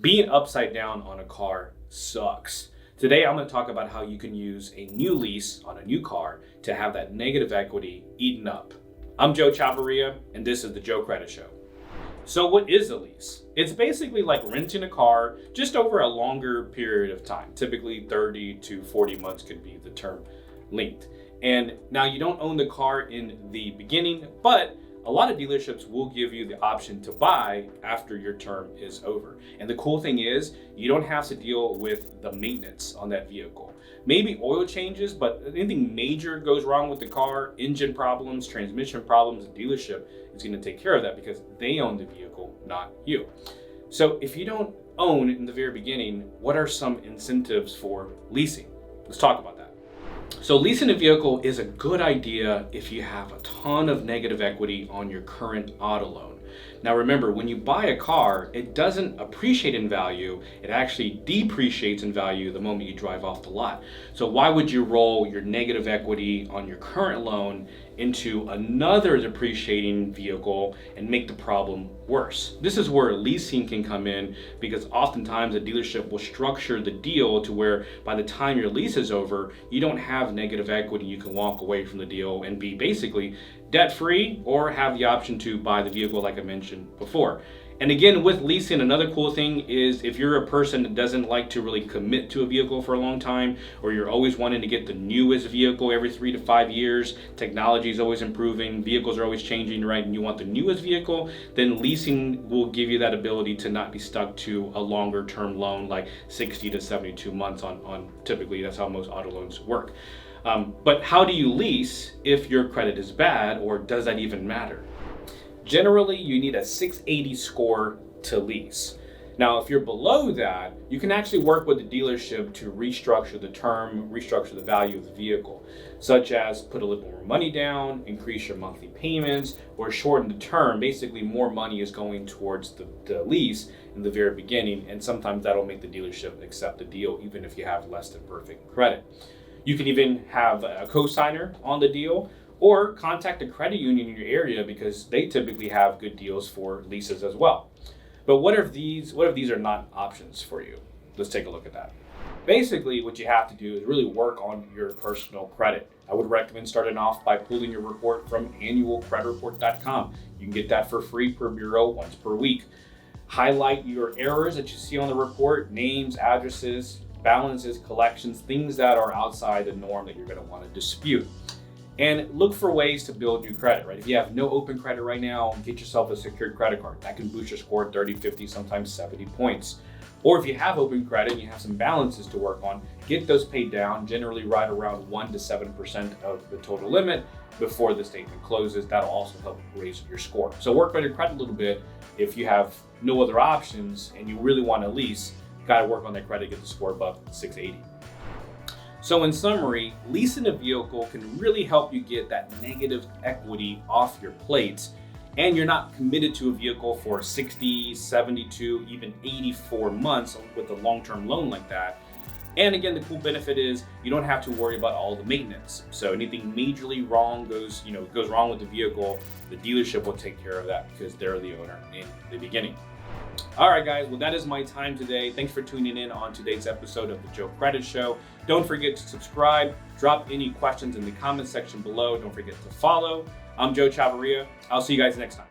Being upside down on a car sucks. Today, I'm going to talk about how you can use a new lease on a new car to have that negative equity eaten up. I'm Joe Chavarria, and this is the Joe Credit Show. So what is a lease? It's basically like renting a car just over a longer period of time. Typically 30 to 40 months could be the term length. And now you don't own the car in the beginning, but a lot of dealerships will give you the option to buy after your term is over. And the cool thing is you don't have to deal with the maintenance on that vehicle. Maybe oil changes, but anything major goes wrong with the car, engine problems, transmission problems, the dealership is going to take care of that because they own the vehicle, not you. So if you don't own in the very beginning, what are some incentives for leasing? Let's talk about that. So leasing a vehicle is a good idea if you have a ton of negative equity on your current auto loan. Now remember, when you buy a car, it doesn't appreciate in value, it actually depreciates in value the moment you drive off the lot. So why would you roll your negative equity on your current loan into another depreciating vehicle and make the problem worse? This is where leasing can come in, because oftentimes a dealership will structure the deal to where by the time your lease is over, you don't have negative equity. You can walk away from the deal and be basically debt-free or have the option to buy the vehicle like I mentioned before. And again, with leasing, another cool thing is if you're a person that doesn't like to really commit to a vehicle for a long time, or you're always wanting to get the newest vehicle every 3 to 5 years, technology is always improving, vehicles are always changing, right? And you want the newest vehicle, then leasing will give you that ability to not be stuck to a longer term loan like 60 to 72 months on typically that's how most auto loans work. But how do you lease if your credit is bad, or does that even matter? Generally, you need a 680 score to lease. Now, if you're below that, you can actually work with the dealership to restructure the term, restructure the value of the vehicle, such as put a little more money down, increase your monthly payments, or shorten the term. Basically, more money is going towards the lease in the very beginning, and sometimes that'll make the dealership accept the deal, even if you have less than perfect credit. You can even have a co-signer on the deal, or contact a credit union in your area because they typically have good deals for leases as well. But what if these are not options for you? Let's take a look at that. Basically, what you have to do is really work on your personal credit. I would recommend starting off by pulling your report from annualcreditreport.com. You can get that for free per bureau once per week. Highlight your errors that you see on the report, names, addresses, balances, collections, things that are outside the norm that you're going to want to dispute. And look for ways to build new credit, right? If you have no open credit right now, get yourself a secured credit card. That can boost your score 30, 50, sometimes 70 points. Or if you have open credit and you have some balances to work on, get those paid down, generally right around 1 to 7% of the total limit before the statement closes. That'll also help raise your score. So work on your credit a little bit. If you have no other options and you really want to lease, got to work on that credit, get the score above 680. So in summary, leasing a vehicle can really help you get that negative equity off your plates, and you're not committed to a vehicle for 60, 72, even 84 months with a long-term loan like that. And again, the cool benefit is you don't have to worry about all the maintenance. So anything majorly wrong goes wrong with the vehicle, the dealership will take care of that because they're the owner in the beginning. All right, guys. Well, that is my time today. Thanks for tuning in on today's episode of the Joe Credit Show. Don't forget to subscribe. Drop any questions in the comment section below. Don't forget to follow. I'm Joe Chavarria. I'll see you guys next time.